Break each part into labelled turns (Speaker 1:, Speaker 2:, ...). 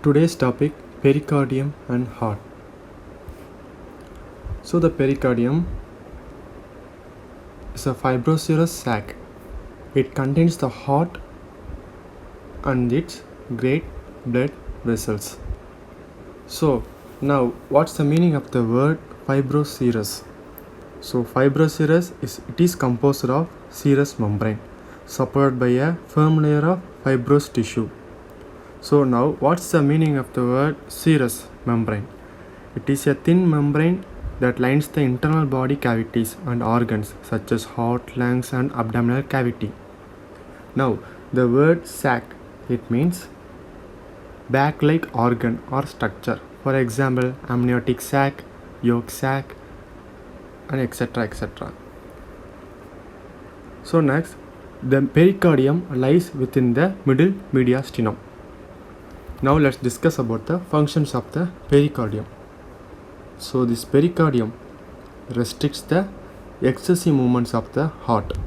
Speaker 1: Today's topic, pericardium and heart. So the pericardium is a fibroserous sac. It contains the heart and its great blood vessels. So now what's the meaning of the word fibroserous? So fibroserous is composed of serous membrane supported by a firm layer of fibrous tissue. So now what's the meaning of the word serous membrane? It is a thin membrane that lines the internal body cavities and organs such as heart, lungs and abdominal cavity. Now the word sac, it means bag-like organ or structure. For example, amniotic sac, yolk sac and etc. So next, the pericardium lies within the middle mediastinum. Now let's discuss about the functions of the pericardium. So this pericardium restricts the excessive movements of the heart.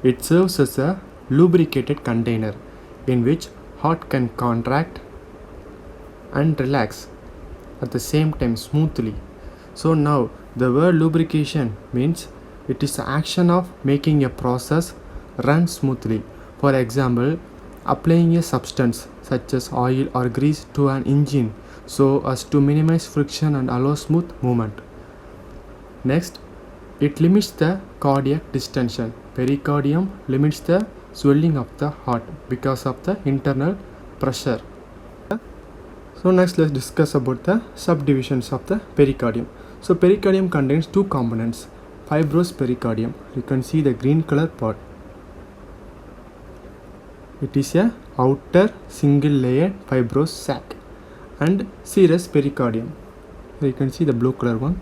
Speaker 1: It serves as a lubricated container in which heart can contract and relax at the same time smoothly. So now the word lubrication means it is the action of making a process run smoothly. For example, applying a substance such as oil or grease to an engine so as to minimize friction and allow smooth movement. Next, it limits the cardiac distension. Pericardium limits the swelling of the heart because of the internal pressure. So next, let's discuss about the subdivisions of the pericardium. So pericardium contains two components, fibrous pericardium. You can see the green color part. It is a outer single layered fibrous sac, and serous pericardium. Here you can see the blue color one.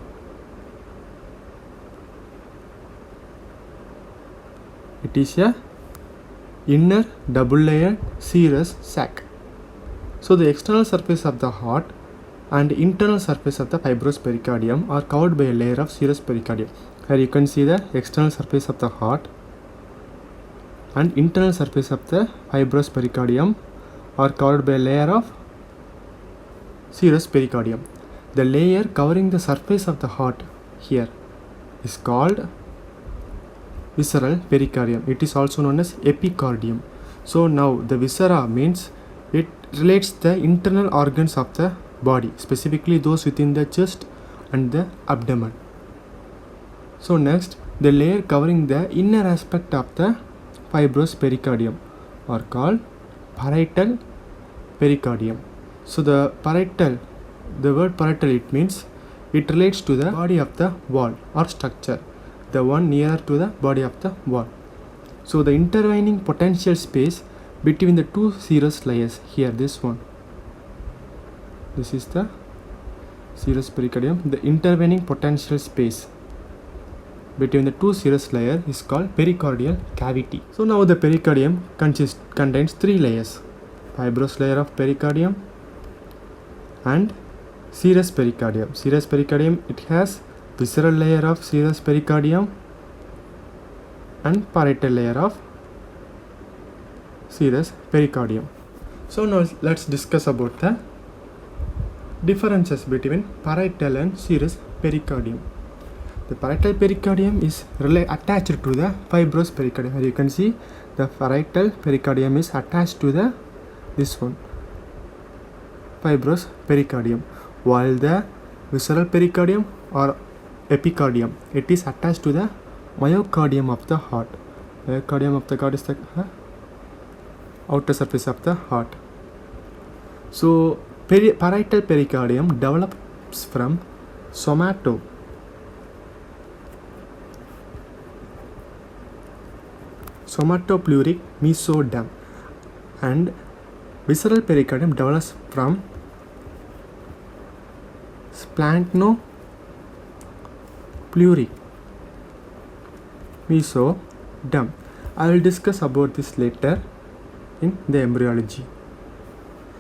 Speaker 1: It is a inner double layered serous sac. So the external surface of the heart and internal surface of the fibrous pericardium are covered by a layer of serous pericardium. Here you can see the external surface of the heart and internal surface of the fibrous pericardium are covered by a layer of serous pericardium. The layer covering the surface of the heart here is called visceral pericardium. It is also known as epicardium. So now the viscera means it relates the internal organs of the body, specifically those within the chest and the abdomen. So next, the layer covering the inner aspect of the fibrous pericardium are called parietal pericardium. So the word parietal, it means it relates to the body of the wall or structure, the one nearer to the body of the wall. So the intervening potential space between the two serous layers, here this one, this is the serous pericardium. The intervening potential space between the two serous layers is called pericardial cavity. So now the pericardium contains three layers, fibrous layer of pericardium and serous pericardium. Serous pericardium, it has visceral layer of serous pericardium and parietal layer of serous pericardium. So now let's discuss about the differences between parietal and serous pericardium. The parietal pericardium is attached to the fibrous pericardium. Here you can see the parietal pericardium is attached to this one, fibrous pericardium, while the visceral pericardium or epicardium, it is attached to the myocardium of the heart. Myocardium of the heart is the outer surface of the heart. So parietal pericardium develops from somatopleuric mesoderm, and visceral pericardium develops from splanchnopleuric mesoderm. I will discuss about this later in the embryology.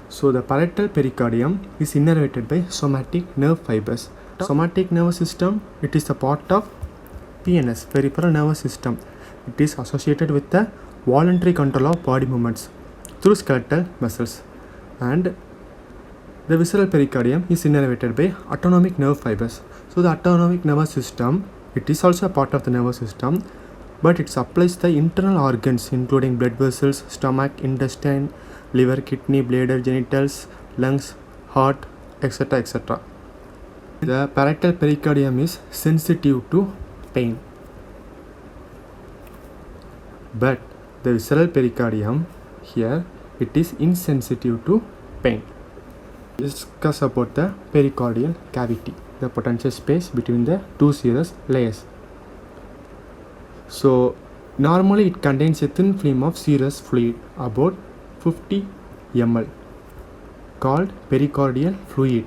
Speaker 1: So the parietal pericardium is innervated by somatic nerve fibers. Somatic nervous system, it is a part of PNS, peripheral nervous system. It is associated with the voluntary control of body movements through skeletal muscles, and The visceral pericardium is innervated by autonomic nerve fibers. So the autonomic nervous system, it is also a part of the nervous system, but it supplies the internal organs including blood vessels, stomach, intestine, liver, kidney, bladder, genitals, lungs, heart, etc. etc. The parietal pericardium is sensitive to pain, but the visceral pericardium here, it is insensitive to pain. Discuss about the pericardial cavity, the potential space between the two serous layers. So normally it contains a thin film of serous fluid about 50 ml called pericardial fluid.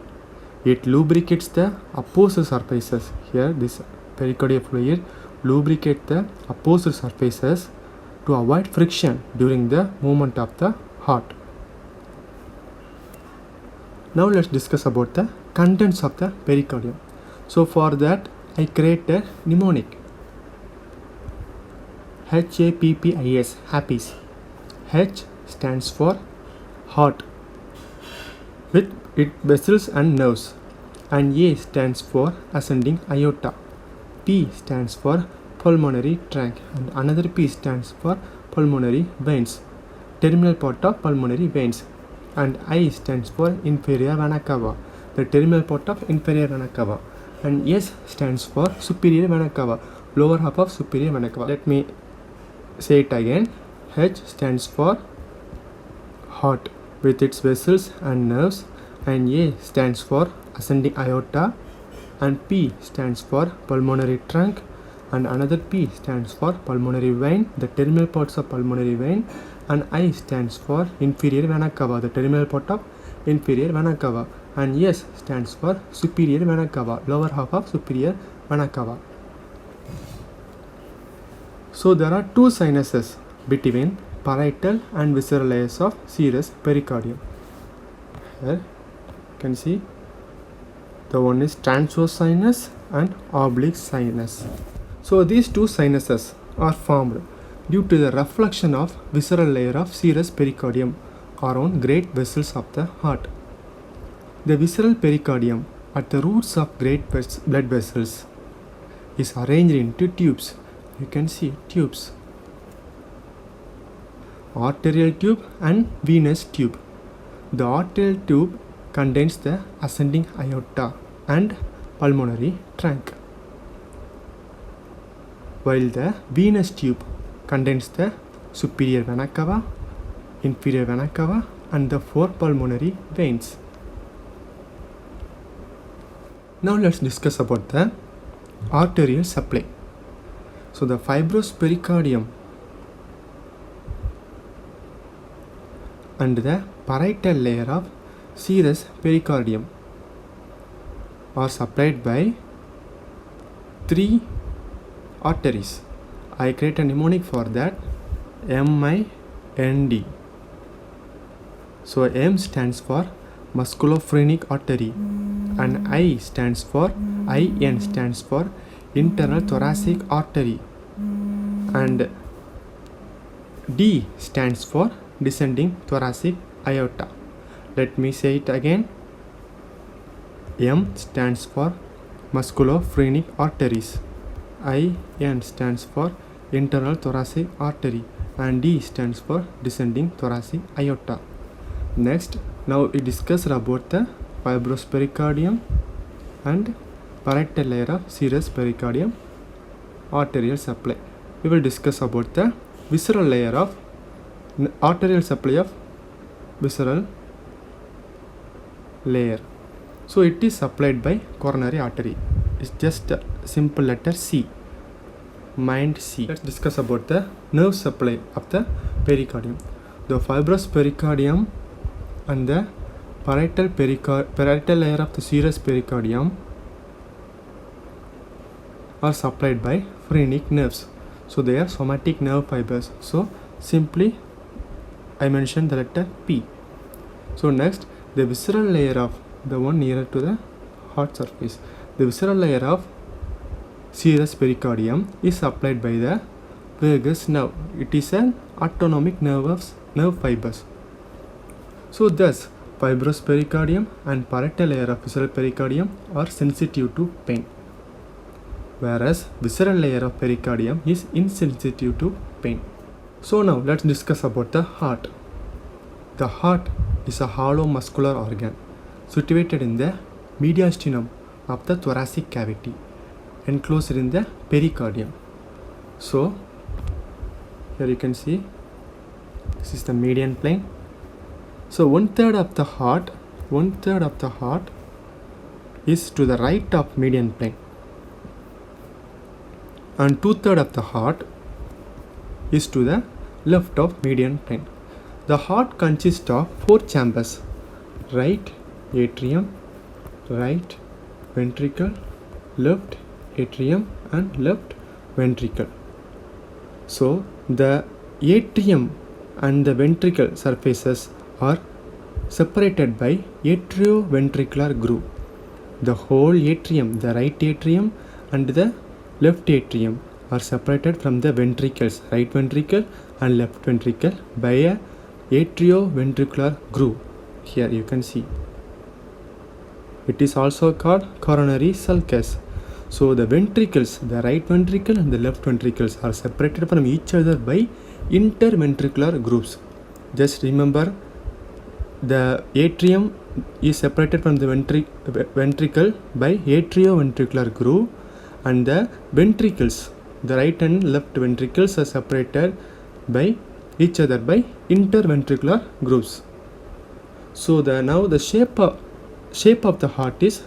Speaker 1: It lubricates the opposite surfaces. Here this pericardial fluid lubricates the opposite surfaces to avoid friction during the movement of the heart. Now let's discuss about the contents of the pericardium. So for that I create a mnemonic. HAPPIS, happis. H stands for heart with its vessels and nerves, and A stands for ascending aorta. P stands for pulmonary trunk, and another P stands for pulmonary veins, terminal part of pulmonary veins. And I stands for inferior vena cava, the terminal part of inferior vena cava. And S stands for superior vena cava, lower half of superior vena cava. Let me say it again. H stands for heart with its vessels and nerves, and A stands for ascending aorta, and P stands for pulmonary trunk, and another P stands for pulmonary vein, the terminal parts of pulmonary vein, and I stands for inferior vena cava, the terminal part of inferior vena cava, and S stands for superior vena cava, lower half of superior vena cava. So there are two sinuses between parietal and visceral layers of serous pericardium. Here you can see the one is transverse sinus and oblique sinus. So these two sinuses are formed due to the reflection of visceral layer of serous pericardium around great vessels of the heart. The visceral pericardium at the roots of great blood vessels is arranged into tubes. You can see tubes, arterial tube and venous tube. The arterial tube contains the ascending aorta and pulmonary trunk, while the venous tube contains the superior vena cava, inferior vena cava, and the four pulmonary veins. Now let's discuss about the arterial supply. So the fibrous pericardium and the parietal layer of serous pericardium are supplied by three arteries. I create a mnemonic for that, MIND. So M stands for musculophrenic artery, and IN stands for internal thoracic artery, and D stands for descending thoracic aorta. Let me say it again. M stands for musculophrenic arteries, IN stands for internal thoracic artery, and D stands for descending thoracic aorta. Next, now we discuss about the fibrous pericardium and parietal layer of serous pericardium, arterial supply. We will discuss about the visceral layer of arterial supply of visceral layer. So it is supplied by coronary artery. It's just a simple letter C, mind C. Let's discuss about the nerve supply of the pericardium. The fibrous pericardium and the parietal layer of the serous pericardium are supplied by phrenic nerves. So they are somatic nerve fibers. So simply I mentioned the letter P. So next, the visceral layer of the one nearer to the heart surface. The visceral layer of serous pericardium is supplied by the vagus nerve. It is an autonomic nerve fibers. So thus fibrous pericardium and parietal layer of visceral pericardium are sensitive to pain, whereas visceral layer of pericardium is insensitive to pain. So now let's discuss about the heart. The heart is a hollow muscular organ situated in the mediastinum of the thoracic cavity, enclosed in the pericardium. So here you can see this is the median plane. So one third of the heart is to the right of median plane, and 2/3 of the heart is to the left of median plane. The heart consists of 4 chambers: right atrium, right ventricle, left atrium, and left ventricle. So the atrium and the ventricle surfaces are separated by atrioventricular groove. The whole atrium, the right atrium and the left atrium, are separated from the ventricles, right ventricle and left ventricle, by a atrioventricular groove. Here you can see. It is also called coronary sulcus. So the ventricles, the right ventricle and the left ventricles, are separated from each other by interventricular grooves. Just remember, the atrium is separated from the ventricle by atrioventricular groove, and the ventricles, the right and left ventricles, are separated by each other by interventricular grooves. So now the shape of the heart is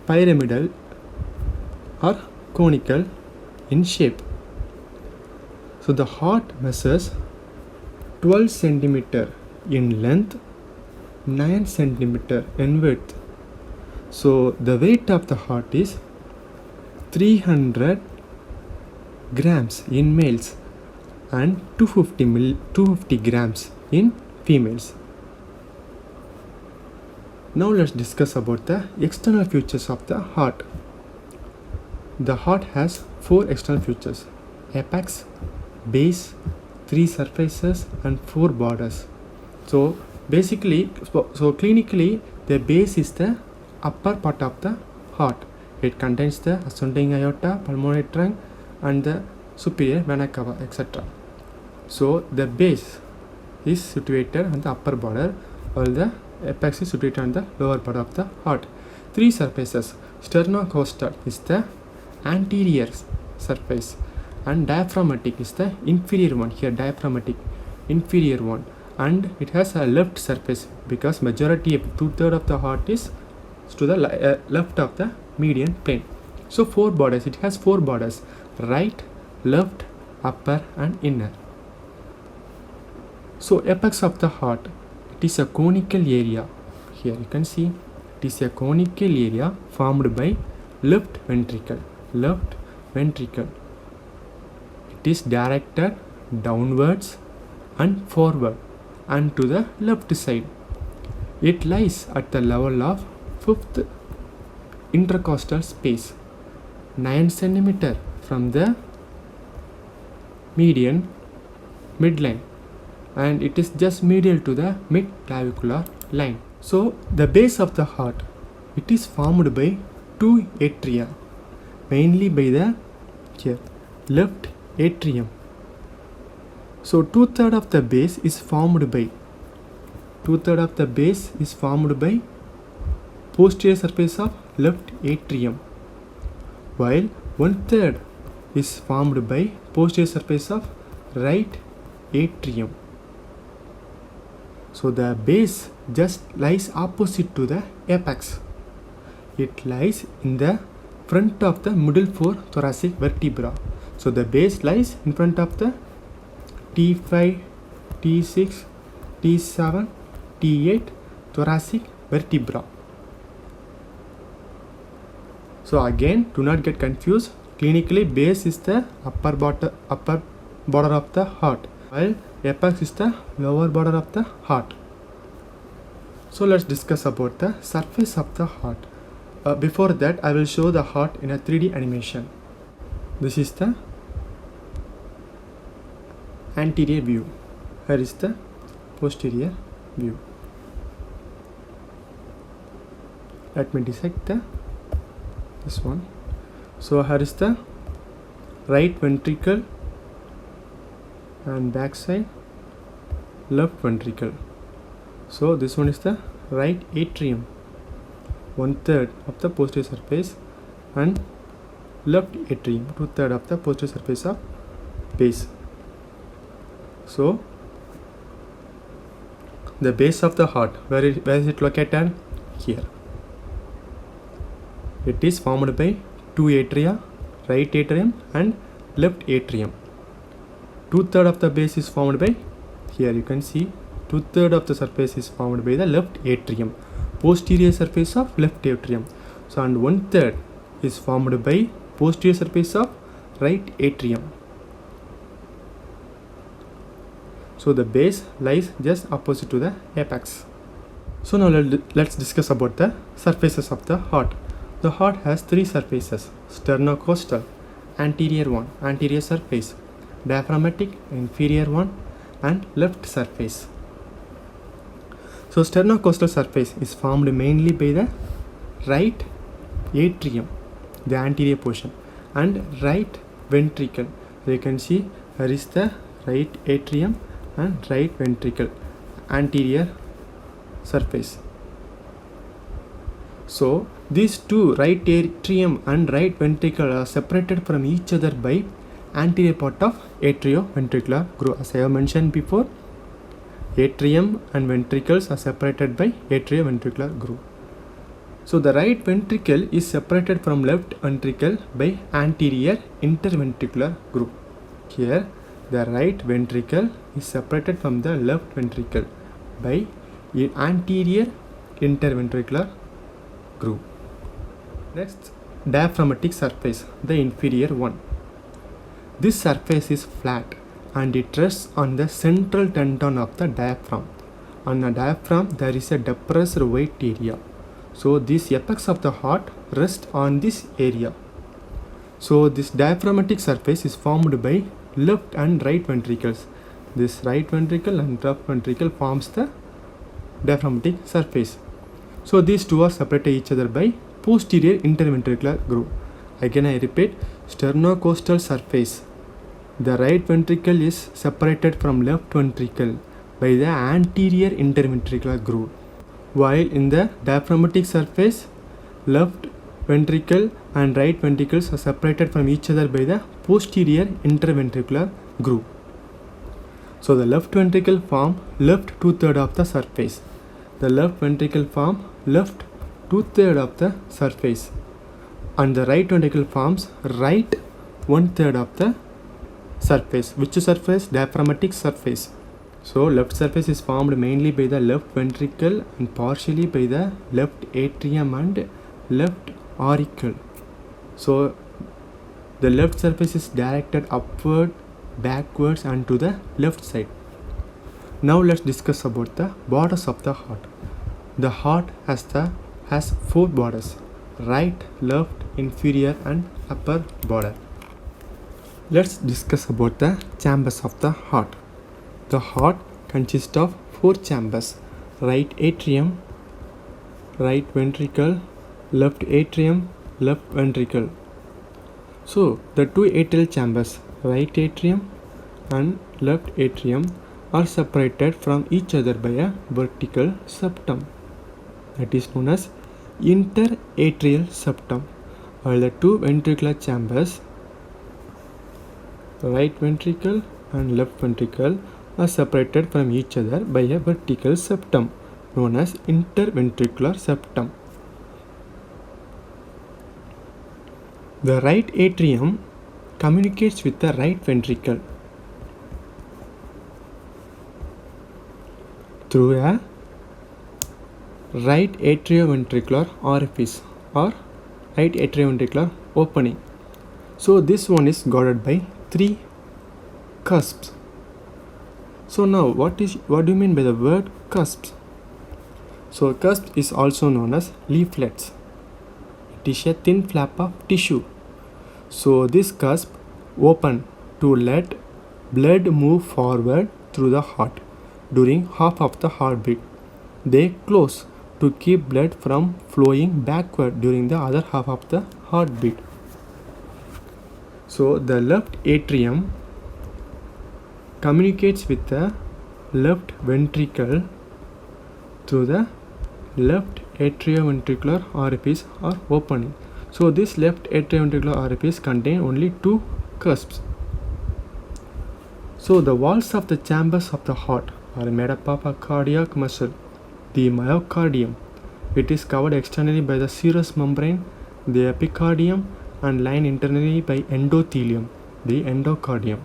Speaker 1: pyramidal or conical in shape. So the heart measures 12 centimeter in length, 9 centimeter in width. So the weight of the heart is 300 grams in males and 250 grams in females. Now let's discuss about the external features of the heart. The heart has 4 external features: apex, base, 3 surfaces and 4 borders. So basically, clinically, the base is the upper part of the heart. It contains the ascending aorta, pulmonary trunk and the superior vena cava, etc. So the base is situated on the upper border, while the apex is situated on the lower part of the heart. 3 surfaces: sternocostal is the anterior surface, and diaphragmatic is the inferior one. Here diaphragmatic, inferior one, and it has a left surface because majority of 2/3 of the heart is to the left of the median plane. So 4 borders. It has 4 borders: right, left, upper and inner. So apex of the heart, it is a conical area. Here you can see it is a conical area formed by left ventricle. It is directed downwards and forward and to the left side. It lies at the level of 5th intercostal space, 9 centimeter from the midline, and it is just medial to the mid-clavicular line. So the base of the heart, it is formed by 2 atria, mainly by the left atrium. So 2/3 of the base is formed by posterior surface of left atrium, while 1/3 is formed by posterior surface of right atrium. So the base just lies opposite to the apex. It lies in the front of the middle 4 thoracic vertebra. So the base lies in front of the T5, T6, T7, T8 thoracic vertebra. So again, do not get confused. Clinically, base is the upper border of the heart, while apex is the lower border of the heart. So let's discuss about the surface of the heart. Before that, I will show the heart in a 3D animation. This is the anterior view. Here is the posterior view. Let me dissect this one. So here is the right ventricle and back side left ventricle. So this one is the right atrium, 1/3 of the posterior surface, and left atrium, 2/3 of the posterior surface of base. So the base of the heart, where is it located? Here. It is formed by two atria, right atrium and left atrium. 2/3 of the base is formed by, here you can see, 2/3 of the surface is formed by the left atrium, posterior surface of left atrium. So and 1/3 is formed by posterior surface of right atrium. So the base lies just opposite to the apex. So now let's discuss about the surfaces of the heart. The heart has three surfaces: sternocostal, anterior one, anterior surface; diaphragmatic, inferior one, and left surface. So sternocostal surface is formed mainly by the right atrium, the anterior portion, and right ventricle. You can see here is the right atrium and right ventricle, anterior surface. So these two, right atrium and right ventricle, are separated from each other by anterior part of atrioventricular groove. As I have mentioned before, atrium and ventricles are separated by atrioventricular groove. So the right ventricle is separated from left ventricle by anterior interventricular groove. Here the right ventricle is separated from the left ventricle by anterior interventricular groove. Next, diaphragmatic surface, the inferior one. This surface is flat and it rests on the central tendon of the diaphragm. On the diaphragm there is a depressed weight area. So this apex of the heart rests on this area. So this diaphragmatic surface is formed by left and right ventricles. This right ventricle and left ventricle forms the diaphragmatic surface. So these two are separated each other by posterior interventricular groove. Again I repeat, sternocostal surface, the right ventricle is separated from left ventricle by the anterior interventricular groove, while in the diaphragmatic surface, left ventricle and right ventricles are separated from each other by the posterior interventricular groove. So the left ventricle form left 2/3 of the surface. The left ventricle form left 2/3 of the surface, and the right ventricle forms right 1/3 of the surface. Which surface? Diaphragmatic surface. So left surface is formed mainly by the left ventricle and partially by the left atrium and left auricle. So the left surface is directed upward, backwards, and to the left side. Now let's discuss about the borders of the heart. The heart has four borders: right, left, inferior, and upper border. Let's discuss about the chambers of the heart. The heart consists of four chambers: right atrium, right ventricle, left atrium, left ventricle. So the two atrial chambers, right atrium and left atrium, are separated from each other by a vertical septum that is known as interatrial septum, while the two ventricular chambers, right ventricle and left ventricle, are separated from each other by a vertical septum known as interventricular septum. The right atrium communicates with the right ventricle through a right atrioventricular orifice or right atrioventricular opening. So this one is guarded by three cusps. So now what do you mean by the word cusps? So cusp is also known as leaflets. It is a thin flap of tissue. So this cusp open to let blood move forward through the heart during half of the heartbeat. They close to keep blood from flowing backward during the other half of the heartbeat. So the left atrium communicates with the left ventricle through the left atrioventricular orifice or opening. So this left atrioventricular orifice contains only two cusps. So the walls of the chambers of the heart are made up of a cardiac muscle, the myocardium. It is covered externally by the serous membrane, the epicardium, and lined internally by endothelium, the endocardium.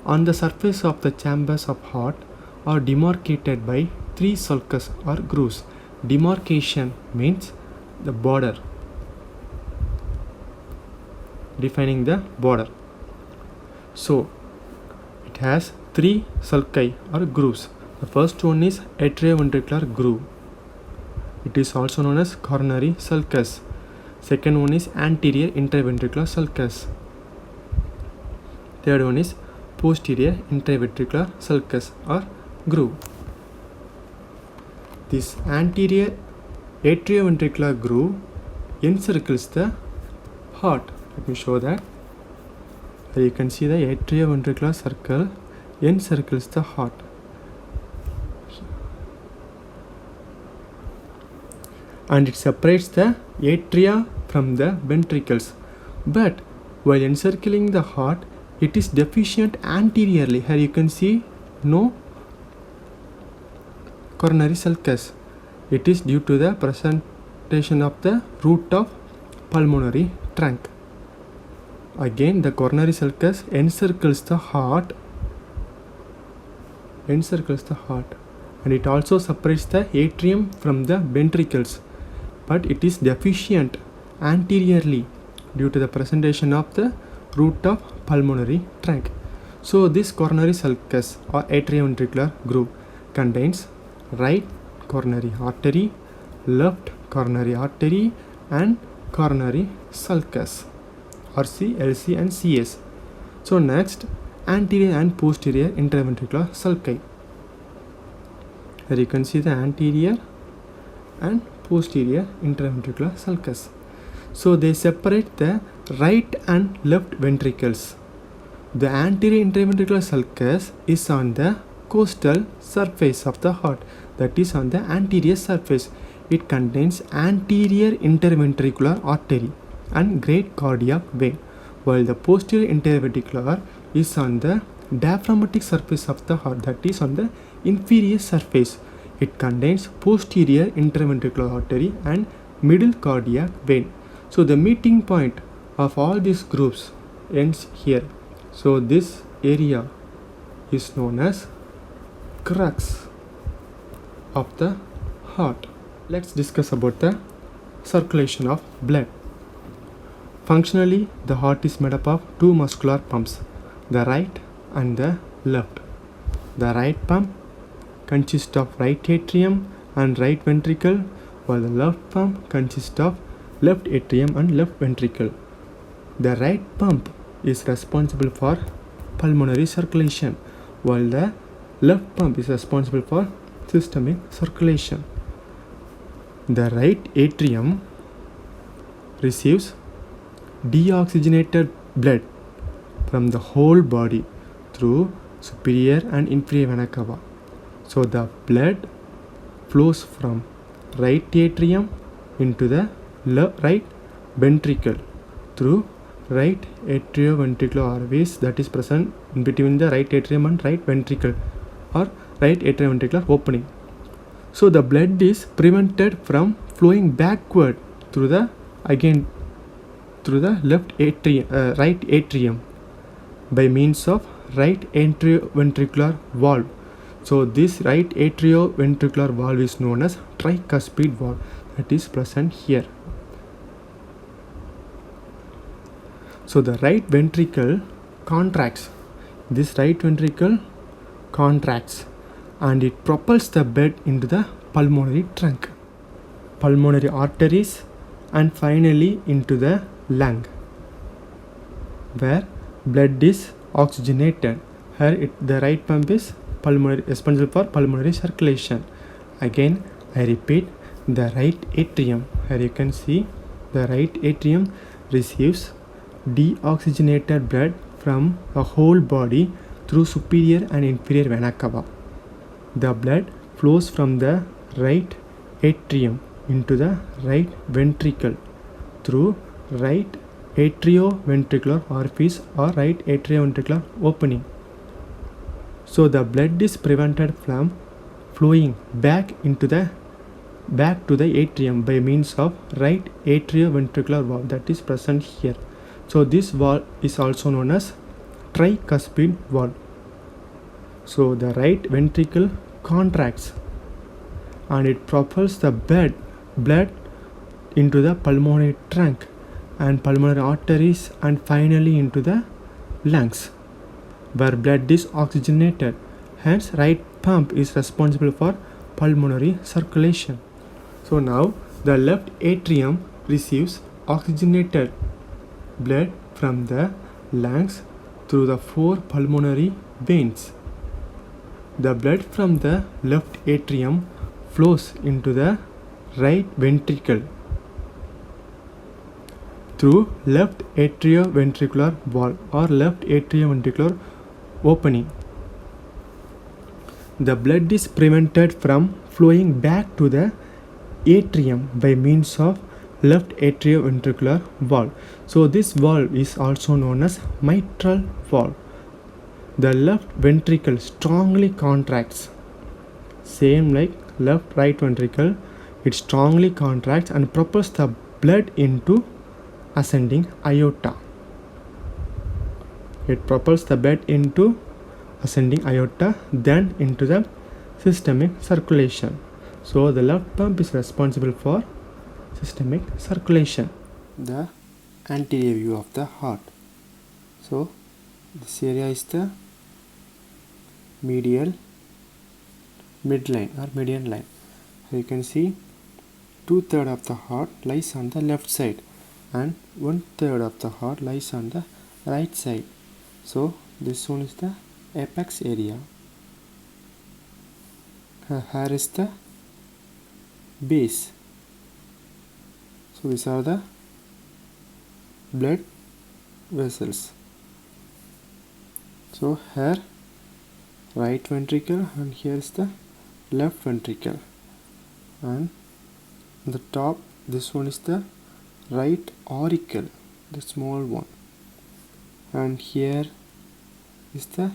Speaker 1: On the surface of the chambers of heart are demarcated by three sulcus or grooves. Demarcation means the border, defining the border. So it has three sulci or grooves. The first one is atrioventricular groove. It is also known as coronary sulcus. Second one is anterior interventricular sulcus. Third one is posterior interventricular sulcus or groove. This anterior atrioventricular groove encircles the heart. Let me show that. Here you can see the atrioventricular circle encircles the heart. And it separates the atria from the ventricles. But while encircling the heart, it is deficient anteriorly. Here you can see no coronary sulcus. It is due to the presentation of the root of pulmonary trunk. Again, the coronary sulcus encircles the heart, and it also separates the atrium from the ventricles, but it is deficient anteriorly due to the presentation of the root of pulmonary trunk. So this coronary sulcus or atrioventricular groove contains right coronary artery, left coronary artery, and coronary sulcus or LC and CS. So next, anterior and posterior interventricular sulci. Here you can see the anterior and posterior interventricular sulcus. So they separate the right and left ventricles. The anterior interventricular sulcus is on the costal surface of the heart, that is on the anterior surface. It contains anterior interventricular artery and great cardiac vein, while the posterior interventricular is on the diaphragmatic surface of the heart, that is on the inferior surface. It contains posterior interventricular artery and middle cardiac vein. So the meeting point of all these groups ends here. So this area is known as crux of the heart. Let's discuss about the circulation of blood. Functionally, the heart is made up of two muscular pumps, the right and the left. The right pump consists of right atrium and right ventricle, while the left pump consists of left atrium and left ventricle. The right pump is responsible for pulmonary circulation, while the left pump is responsible for systemic circulation. The right atrium receives deoxygenated blood from the whole body through superior and inferior vena cava. So the blood flows from right atrium into the right ventricle through right atrioventricular orifice that is present in between the right atrium and right ventricle or right atrioventricular opening. So the blood is prevented from flowing backward through the left atrium, right atrium by means of right atrioventricular valve. So this right atrioventricular valve is known as tricuspid valve, that is present here. So the right ventricle contracts. This right ventricle contracts and it propels the blood into the pulmonary trunk, pulmonary arteries, and finally into the lung, where blood is oxygenated. Here the right pump is responsible for pulmonary circulation. Again I repeat, the right atrium. Here you can see the right atrium receives deoxygenated blood from the whole body through superior and inferior vena cava. The blood flows from the right atrium into the right ventricle through right atrioventricular orifice or right atrioventricular opening. So the blood is prevented from flowing back to the atrium by means of right atrioventricular valve that is present here. So this valve is also known as tricuspid wall. So the right ventricle contracts and it propels the blood into the pulmonary trunk and pulmonary arteries and finally into the lungs, where blood is oxygenated. Hence, right pump is responsible for pulmonary circulation. So now the left atrium receives oxygenated blood from the lungs through the 4 pulmonary veins. The blood from the left atrium flows into the right ventricle through left atrioventricular wall or left atrioventricular opening. The blood is prevented from flowing back to the atrium by means of left atrioventricular valve. So this valve is also known as mitral valve. The left ventricle strongly contracts, same like right ventricle. It strongly contracts and propels the blood into ascending aorta. It propels the blood into ascending aorta, then into the systemic circulation. So the left pump is responsible for systemic circulation. The anterior view of the heart. So this area is the midline or median line. You can see 2/3 of the heart lies on the left side and 1/3 of the heart lies on the right side. So this one is the apex area. Here is the base. So these are the blood vessels. So here right ventricle and here is the left ventricle, and on the top this one is the right auricle, the small one, and here is the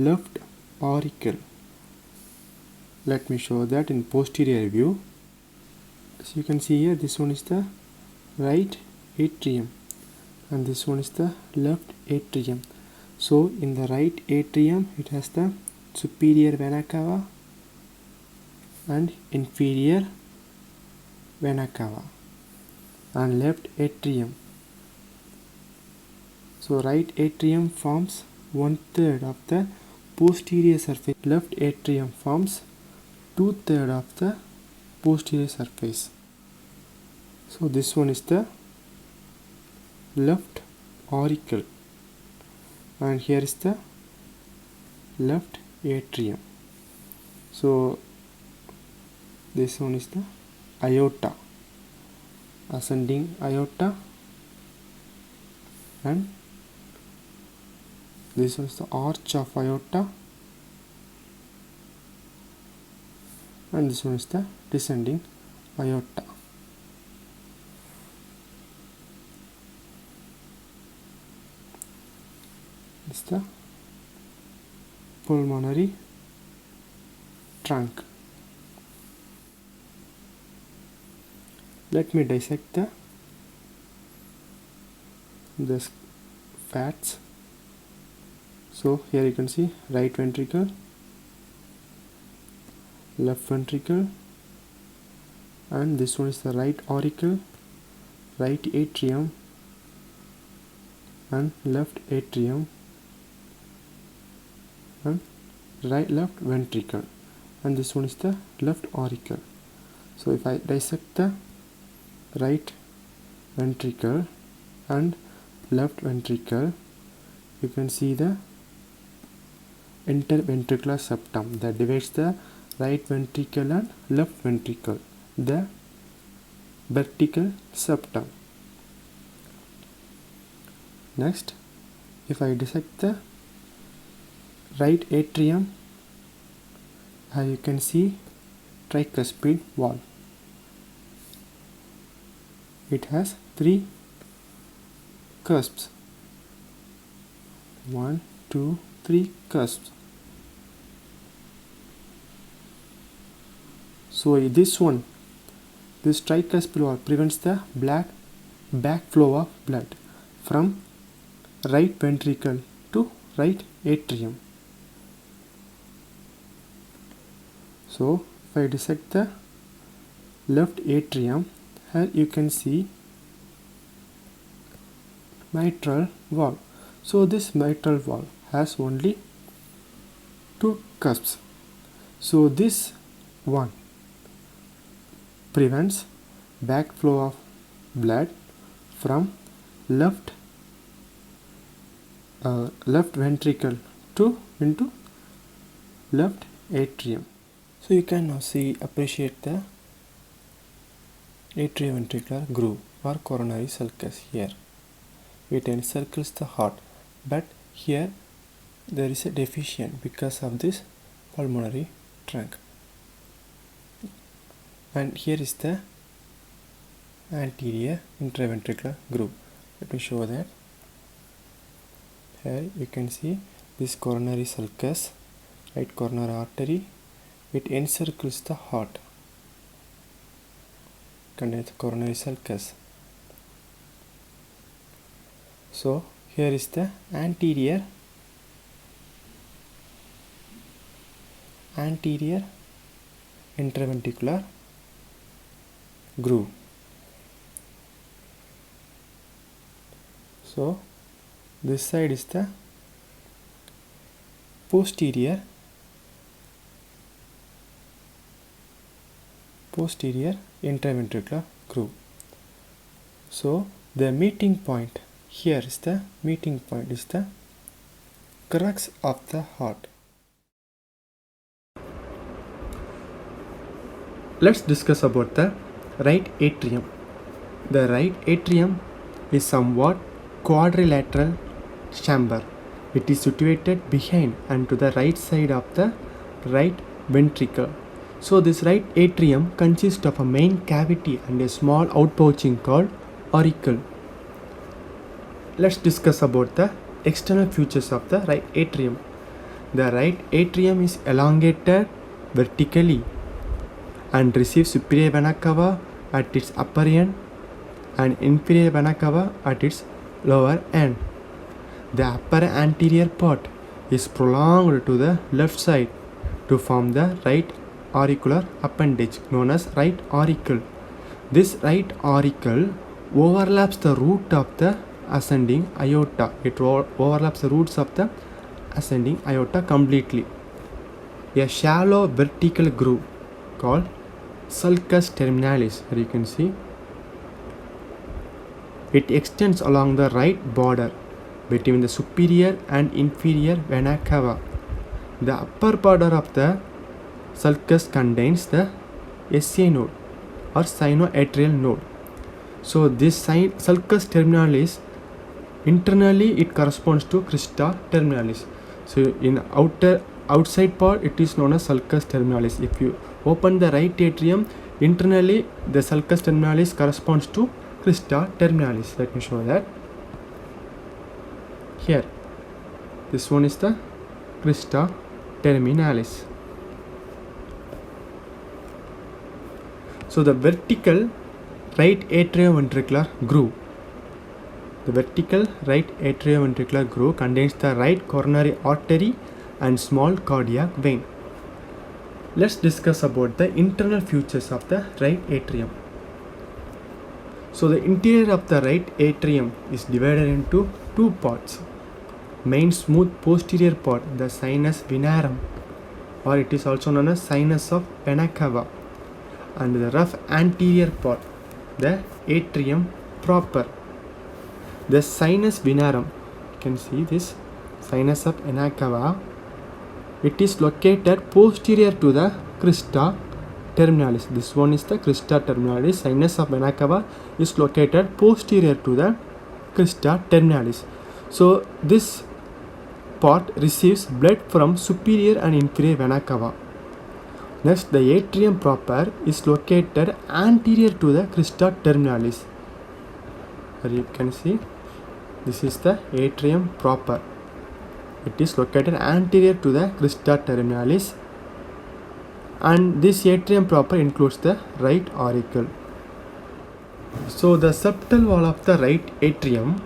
Speaker 1: left auricle. Let me show that in posterior view. So you can see here this one is the right atrium and this one is the left atrium. So in the right atrium it has the superior vena cava and inferior vena cava, and left atrium. So right atrium forms 1/3 of the posterior surface. Left atrium forms 2/3 of the posterior surface. So this one is the left auricle and here is the left atrium. So this one is the aorta, ascending aorta, and this one is the arch of aorta, and this one is the descending aorta. This is the pulmonary trunk. Let me dissect the fats. So here you can see right ventricle, left ventricle, and this one is the right auricle, right atrium, and left atrium, and left ventricle, and this one is the left auricle. So if I dissect the right ventricle and left ventricle, you can see the interventricular septum that divides the right ventricle and left ventricle, the vertical septum. Next, if I dissect the right atrium, as you can see, tricuspid wall. It has 3 cusps. 1, 2, 3 cusps. So this tricuspid wall prevents the backflow of blood from right ventricle to right atrium. So if I dissect the left atrium, here you can see mitral valve. So this mitral valve has only 2 cusps. So this one prevents backflow of blood from left ventricle into left atrium. So you can now appreciate the atrioventricular groove or coronary sulcus here. It encircles the heart, but here there is a deficient because of this pulmonary trunk. And here is the anterior interventricular groove. Let me show that. Here you can see this coronary sulcus, right coronary artery. It encircles the heart, contains coronary sulcus. So here is the anterior interventricular groove. So this side is the posterior interventricular groove. So the meeting point here is the crux of the heart. Let's discuss about the right atrium. The right atrium is somewhat quadrilateral chamber. It is situated behind and to the right side of the right ventricle. So this right atrium consists of a main cavity and a small outpouching called auricle. Let's discuss about the external features of the right atrium. The right atrium is elongated vertically and receives superior vena cava at its upper end and inferior vena cava at its lower end. The upper anterior part is prolonged to the left side to form the right auricular appendage known as right auricle. This right auricle overlaps the root of the ascending aorta. It overlaps the roots of the ascending aorta completely. A shallow vertical groove called sulcus terminalis, here you can see. It extends along the right border between the superior and inferior vena cava. The upper border of the sulcus contains the SA node or sinoatrial node. So this sulcus terminalis, internally it corresponds to crista terminalis. So in outside part it is known as sulcus terminalis. If you open the right atrium, internally the sulcus terminalis corresponds to crista terminalis. Let me show that. Here, this one is the crista terminalis. So the vertical right atrioventricular groove. The vertical right atrioventricular groove contains the right coronary artery and small cardiac vein. Let's discuss about the internal features of the right atrium. So the interior of the right atrium is divided into 2 parts. Main smooth posterior part, the sinus venarum, or it is also known as sinus of vena cava, and the rough anterior part, the atrium proper. The sinus venarum, you can see this sinus of vena cava, it is located posterior to the crista terminalis. This one is the crista terminalis. Sinus of vena cava is located posterior to the crista terminalis. So this part receives blood from superior and inferior vena cava. Next, the atrium proper is located anterior to the crista terminalis. As you can see, this is the atrium proper. It is located anterior to the crista terminalis, and this atrium proper includes the right auricle. So the septal wall of the right atrium,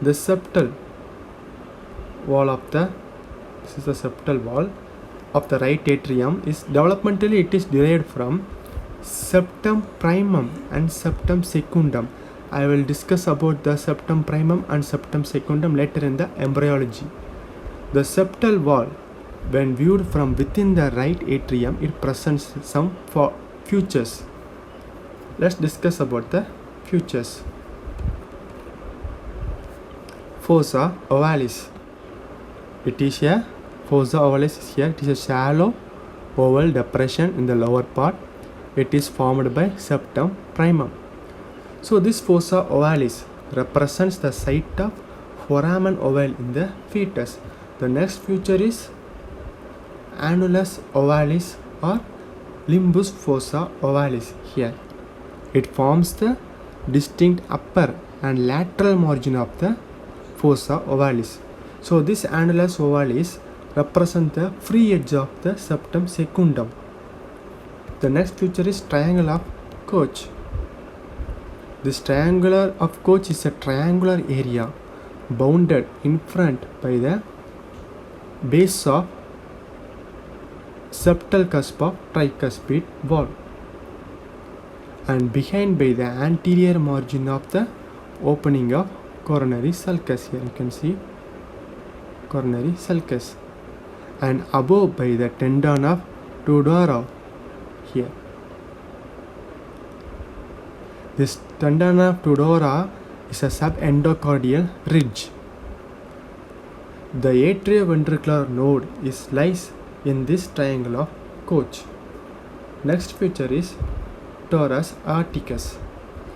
Speaker 1: the septal wall of the, this is the septal wall of the right atrium, is developmentally it is derived from septum primum and septum secundum. I will discuss about the septum primum and septum secundum later in the embryology. The septal wall, when viewed from within the right atrium, it presents some features. Let's discuss about the features. Fossa ovalis. It is a fossa ovalis is here. It is a shallow oval depression in the lower part. It is formed by septum primum. So this fossa ovalis represents the site of foramen ovale in the fetus. The next feature is annulus ovalis or limbus fossa ovalis here. It forms the distinct upper and lateral margin of the fossa ovalis. So this annulus ovalis represents the free edge of the septum secundum. The next feature is triangle of Koch. This triangular of Koch is a triangular area bounded in front by the base of septal cusp of tricuspid wall and behind by the anterior margin of the opening of coronary sulcus. Here you can see coronary sulcus, and above by the tendon of Tudor here. This tendon of Tudor is a subendocardial ridge. The Atrioventricular Node lies in this triangle of Koch. Next feature is Torus Arcticus.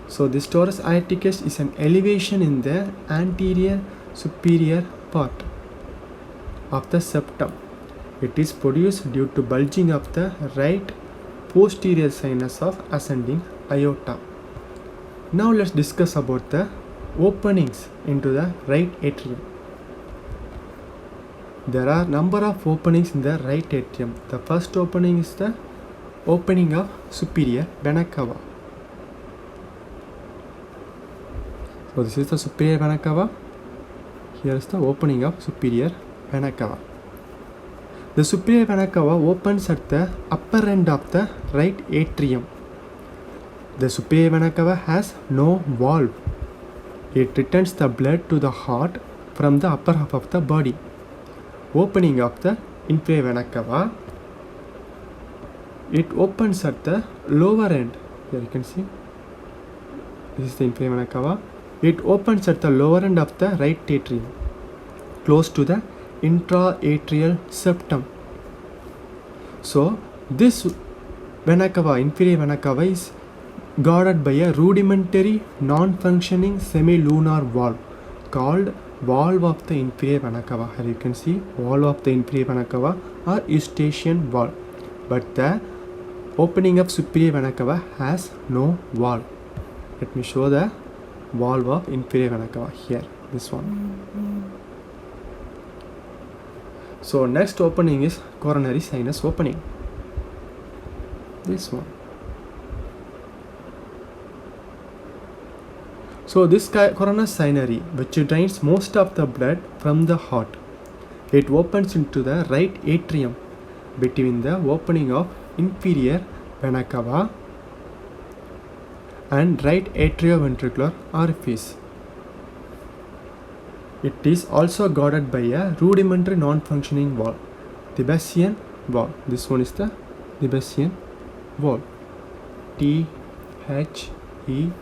Speaker 1: So this Torus Arcticus is an elevation in the anterior superior part of the septum. It is produced due to bulging of the right posterior sinus of ascending aorta. Now let's discuss about the openings into the right atrium. There are number of openings in the right atrium. The first opening is the opening of superior vena cava. So this is the superior vena cava. Here is the opening of superior vena cava. The superior vena cava opens at the upper end of the right atrium. The superior vena cava has no valve. It returns the blood to the heart from the upper half of the body. Opening of the inferior vena cava, it opens at the lower end. Here you can see, this is the inferior vena cava. It opens at the lower end of the right atrium, close to the intra-atrial septum. So this vena cava, inferior vena cava, is guarded by a rudimentary non-functioning semilunar valve called valve of the inferior vena cava. Here you can see valve of the inferior vena cava or Eustachian valve, but the opening of superior vena cava has no valve. Let me show the valve of inferior vena cava here, this one. So next opening is coronary sinus opening, this one. So this coronary sinus, which drains most of the blood from the heart, it opens into the right atrium between the opening of inferior vena cava and right atrioventricular orifice. It is also guarded by a rudimentary non-functioning valve, Thebesian valve. This one is the Thebesian valve. Thebesian,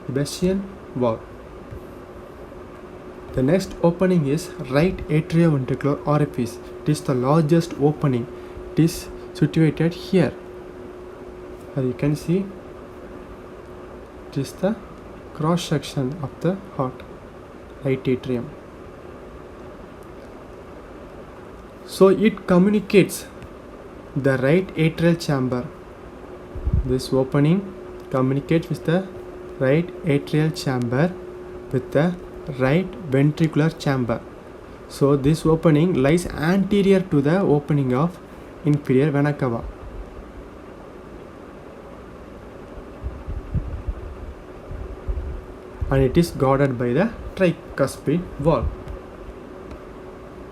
Speaker 1: Thebesian valve. The next opening is right atrioventricular orifice. It is the largest opening. It is situated here. As you can see, it is the cross section of the heart, right atrium. So it communicates the right atrial chamber. This opening communicates with the right atrial chamber with the right ventricular chamber. So this opening lies anterior to the opening of inferior vena cava. And it is guarded by the tricuspid wall.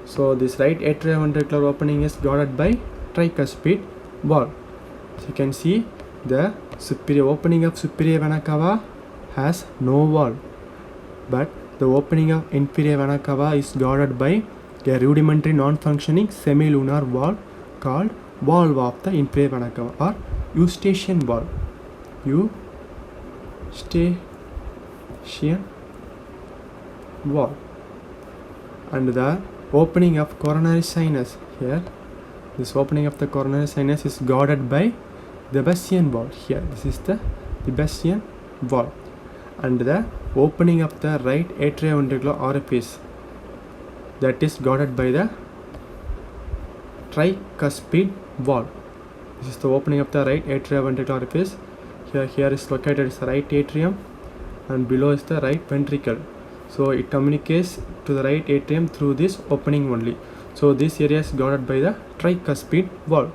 Speaker 1: So this right atrioventricular opening is guarded by tricuspid wall. So you can see the superior opening of superior vena cava has no wall, but the opening of inferior vena cava is guarded by a rudimentary non-functioning semilunar valve called valve of the inferior vena cava or eustachian valve. Eustachian valve. And the opening of coronary sinus here, this opening of the coronary sinus is guarded by the Basesian valve here. This is the Basesian valve. And the opening of the right atrioventricular orifice, that is guarded by the tricuspid wall. This is the opening of the right atrioventricular orifice. Here is located is the right atrium, and below is the right ventricle. So it communicates to the right atrium through this opening only. So this area is guarded by the tricuspid wall.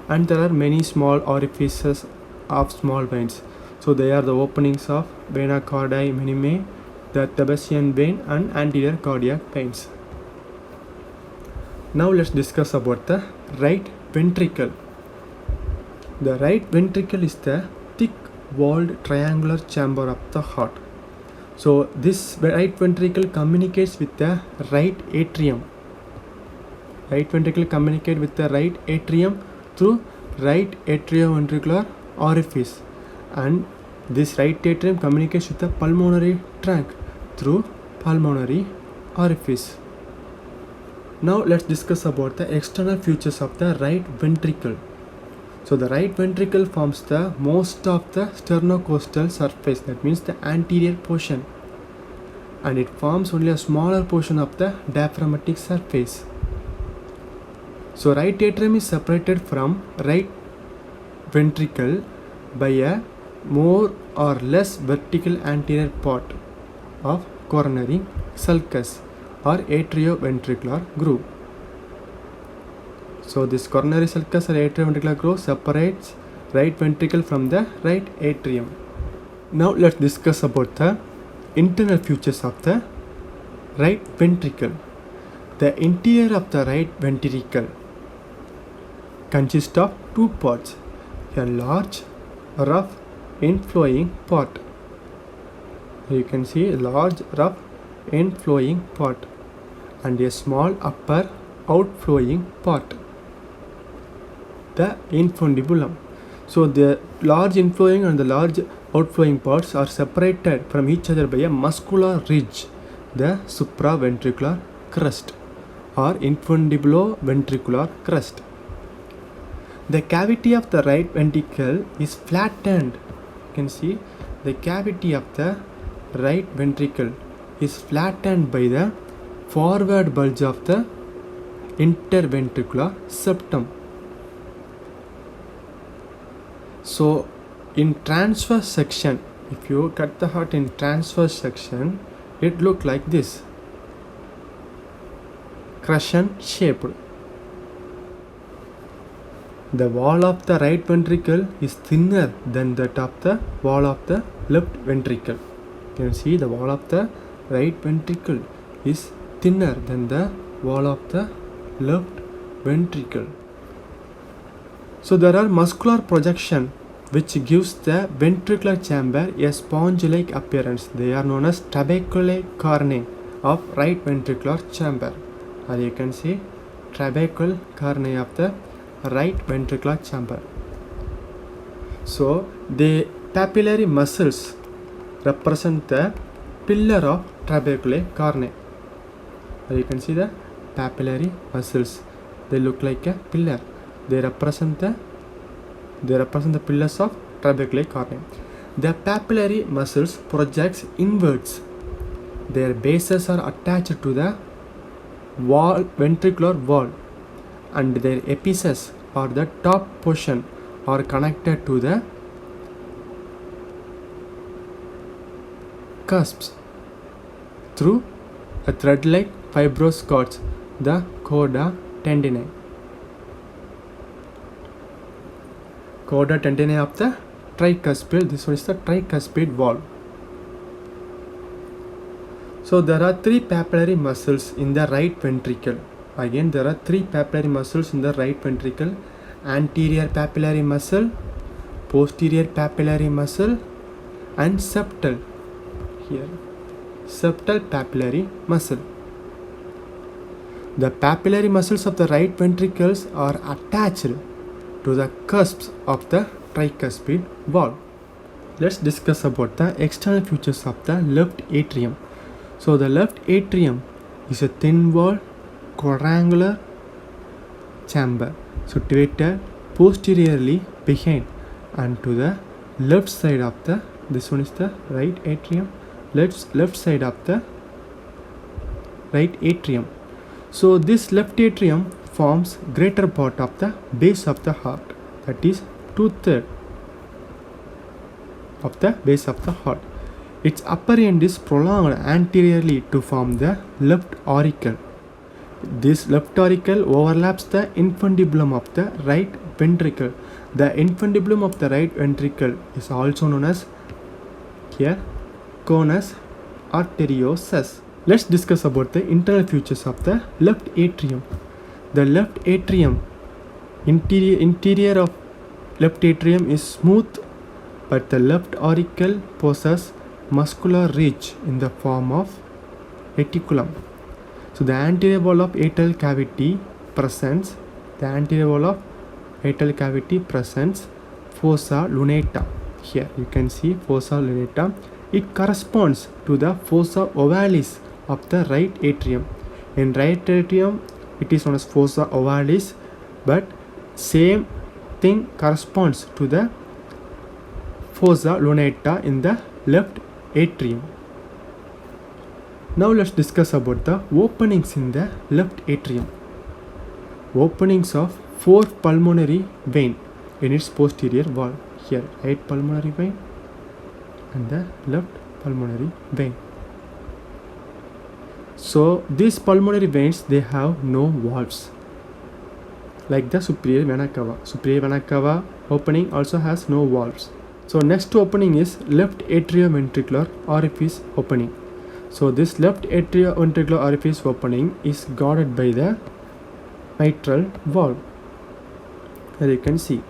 Speaker 1: And there are many small orifices of small veins. So they are the openings of vena cardi minime, the Basesian vein, and anterior cardiac veins. Now let's discuss about the right ventricle. The right ventricle is the thick-walled triangular chamber of the heart. So this right ventricle communicates with the right atrium. Right ventricle communicates with the right atrium through right atrioventricular orifice, and this right atrium communicates with the pulmonary trunk through pulmonary orifice. Now let's discuss about the external features of the right ventricle. So the right ventricle forms the most of the sternocostal surface, that means the anterior portion, and it forms only a smaller portion of the diaphragmatic surface. So right atrium is separated from right ventricle by a more or less vertical anterior part of coronary sulcus or atrioventricular groove. So this coronary sulcus or atrioventricular groove separates right ventricle from the right atrium. Now let's discuss about the internal features of the right ventricle. The interior of the right ventricle consists of two parts: a large, rough, inflowing part. You can see a large, rough, inflowing part, and a small upper outflowing part, the infundibulum. So the large inflowing and the large outflowing parts are separated from each other by a muscular ridge, the supraventricular crest or infundibuloventricular crest. The cavity of the right ventricle is flattened. You can see the cavity of the right ventricle is flattened by the forward bulge of the interventricular septum. So in transverse section, if you cut the heart in transverse section, it look like this, crescent shaped. The wall of the right ventricle is thinner than that of the wall of the left ventricle. You can see the wall of the right ventricle is thinner than the wall of the left ventricle. So there are muscular projection which gives the ventricular chamber a sponge-like appearance. They are known as trabeculae carneae of right ventricular chamber. Or you can see trabecular carneae of the right ventricular chamber. So the papillary muscles represent the pillar of trabeculae carneae. You can see the papillary muscles. They look like a pillar. They represent the pillars of trabecular corneum. The papillary muscles projects inwards. Their bases are attached to the ventricular wall, and their apices, or the top portion, are connected to the cusps through a thread-like fibrous cords, the coda tendinae. Coda tendinae of the tricuspid. This one is the tricuspid wall. So there are 3 papillary muscles in the right ventricle. Again, there are 3 papillary muscles in the right ventricle: anterior papillary muscle, posterior papillary muscle, and septal. Here, septal papillary muscle. The papillary muscles of the right ventricles are attached to the cusps of the tricuspid wall. Let's discuss about the external features of the left atrium. So the left atrium is a thin wall quadrangular chamber situated posteriorly behind and to the left side of the, this one is the right atrium, left side of the right atrium. So this left atrium forms greater part of the base of the heart, that is 2/3 of the base of the heart. Its upper end is prolonged anteriorly to form the left auricle. This left auricle overlaps the infundibulum of the right ventricle. The infundibulum of the right ventricle is also known as here conus arteriosus. Let's discuss about the internal features of the left atrium. The left atrium, interior of left atrium is smooth, but the left auricle possesses muscular ridge in the form of reticulum. So the anterior wall of atrial cavity presents fossa lunata. Here you can see fossa lunata. It corresponds to the fossa ovalis of the right atrium. In right atrium it is known as fossa ovalis, but same thing corresponds to the fossa lunata in the left atrium. Now let's discuss about the openings in the left atrium. Openings of 4 pulmonary vein in its posterior wall. Here right pulmonary vein and the left pulmonary vein. So these pulmonary veins, they have no valves like the superior vena cava. Superior vena cava opening also has no valves. So next opening is left atrioventricular orifice opening. So this left atrioventricular orifice opening is guarded by the mitral valve. Here you can see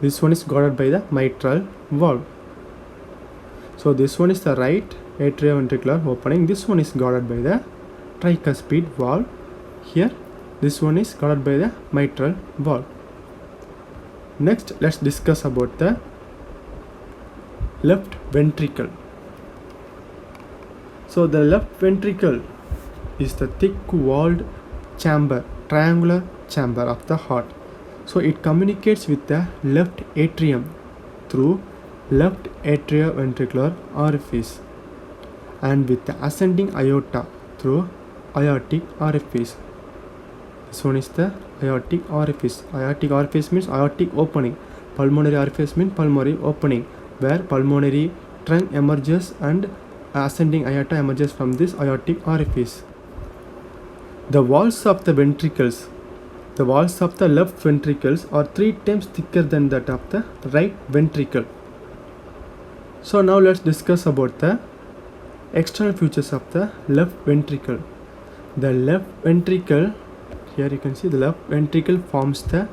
Speaker 1: this one is guarded by the mitral valve. So this one is the right atrioventricular opening. This one is guarded by the tricuspid valve. Here this one is guarded by the mitral valve. Next let's discuss about the left ventricle. So the left ventricle is the thick walled chamber, triangular chamber of the heart. So it communicates with the left atrium through left atrioventricular orifice and with the ascending aorta through aortic orifice. This one is the aortic orifice. Aortic orifice means aortic opening. Pulmonary orifice means pulmonary opening, where pulmonary trunk emerges and ascending aorta emerges from this aortic orifice. The walls of the ventricles, the walls of the left ventricles are 3 times thicker than that of the right ventricle. So now let's discuss about the external features of the left ventricle. The left ventricle, here you can see the left ventricle forms the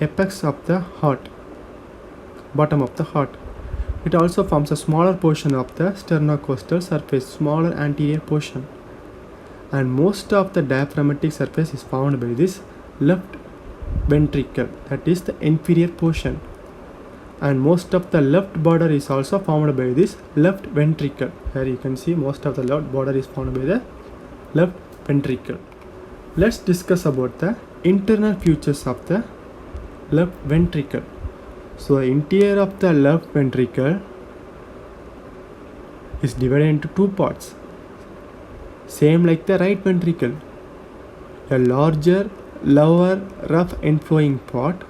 Speaker 1: apex of the heart, bottom of the heart. It also forms a smaller portion of the sternocostal surface, smaller anterior portion. And most of the diaphragmatic surface is formed by this left ventricle, that is the inferior portion. And most of the left border is also formed by this left ventricle. Here you can see most of the left border is formed by the left ventricle. Let's discuss about the internal features of the left ventricle. So the interior of the left ventricle is divided into two parts, same like the right ventricle. A larger lower rough inflowing part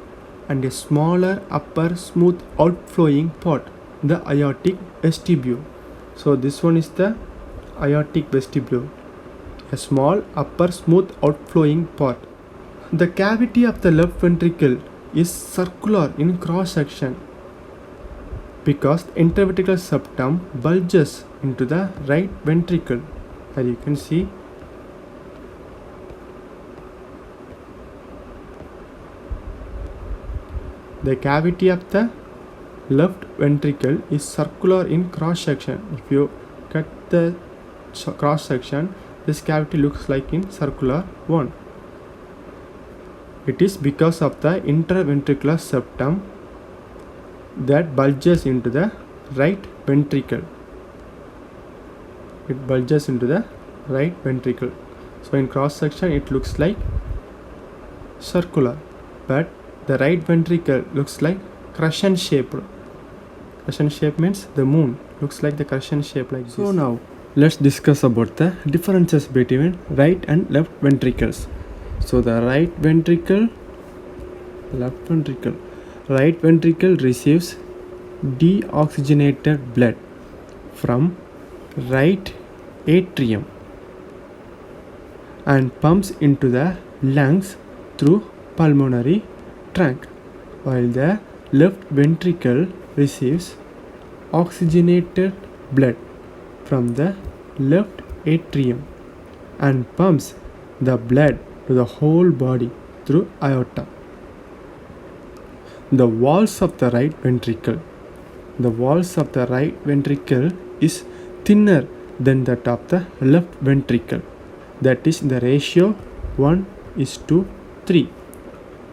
Speaker 1: and a smaller upper smooth outflowing part, the aortic vestibule. So this one is the aortic vestibule, a small upper smooth outflowing part. The cavity of the left ventricle is circular in cross section because the interventricular septum bulges into the right ventricle. As you can see, the cavity of the left ventricle is circular in cross section. If you cut the cross section, this cavity looks like in circular one. It is because of the interventricular septum that bulges into the right ventricle. It bulges into the right ventricle. So in cross section it looks like circular, but the right ventricle looks like crescent shaped. Crescent shape means the moon looks like the crescent shape like this. So now let's discuss about the differences between right and left ventricles. So the right ventricle, left ventricle. Right ventricle receives deoxygenated blood from right atrium and pumps into the lungs through pulmonary trunk, while the left ventricle receives oxygenated blood from the left atrium and pumps the blood to the whole body through aorta. The walls of the right ventricle. The walls of the right ventricle is thinner than that of the left ventricle. That is the ratio 1:3.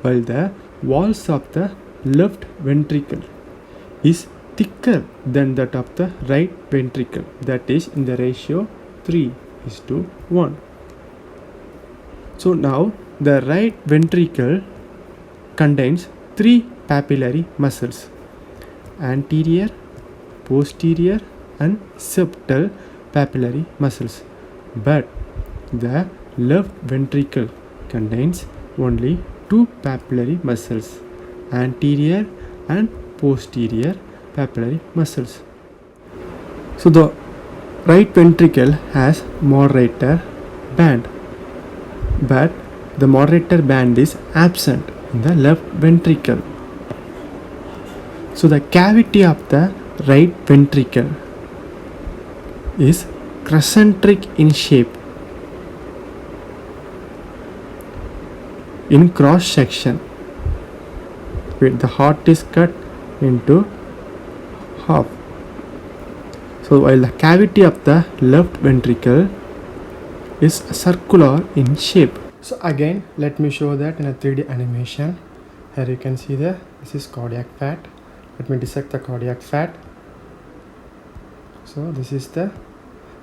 Speaker 1: While the walls of the left ventricle is thicker than that of the right ventricle. That is in the ratio 3:1. So now the right ventricle contains three papillary muscles: anterior, posterior and septal papillary muscles. But the left ventricle contains only two papillary muscles, anterior and posterior papillary muscles. So the right ventricle has moderator band, but the moderator band is absent in the left ventricle. So the cavity of the right ventricle is crescentric in shape. In cross section, the heart is cut into half. So while the cavity of the left ventricle is circular in shape. So again, let me show that in a 3D animation. Here you can see this is cardiac fat. Let me dissect the cardiac fat. So this is the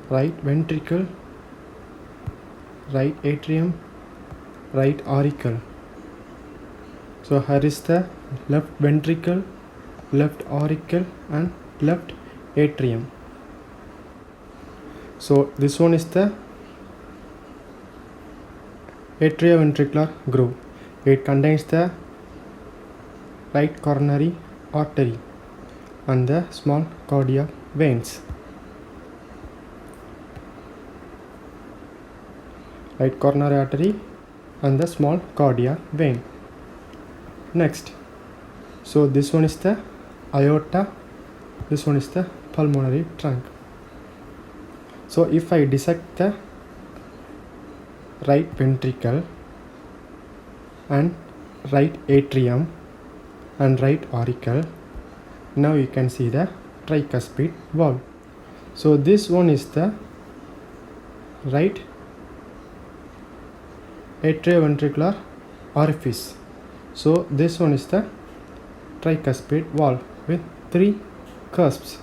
Speaker 1: right ventricle, right atrium, right auricle. So here is the left ventricle, left auricle and left atrium. So this one is the atrioventricular groove. It contains the right coronary artery and the small cardiac veins. Right coronary artery and the small cardiac vein. Next, so this one is the aorta, this one is the pulmonary trunk. So if I dissect the right ventricle and right atrium and right auricle, now you can see the tricuspid wall. So this one is the right atrioventricular orifice. So this one is the tricuspid wall with three cusps.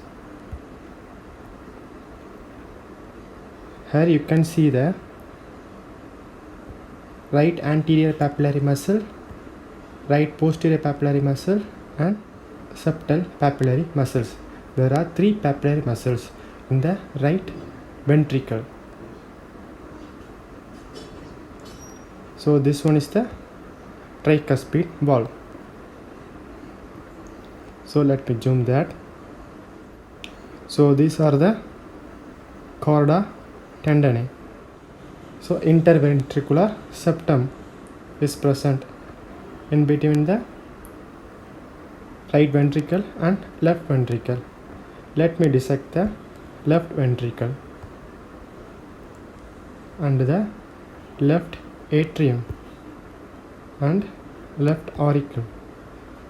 Speaker 1: Here you can see the right anterior papillary muscle, right posterior papillary muscle, and septal papillary muscles. There are 3 papillary muscles in the right ventricle. So this one is the tricuspid wall. So let me zoom that. So these are the chorda tendineae. So interventricular septum is present in between the right ventricle and left ventricle. Let me dissect the left ventricle and the left atrium and left auricle.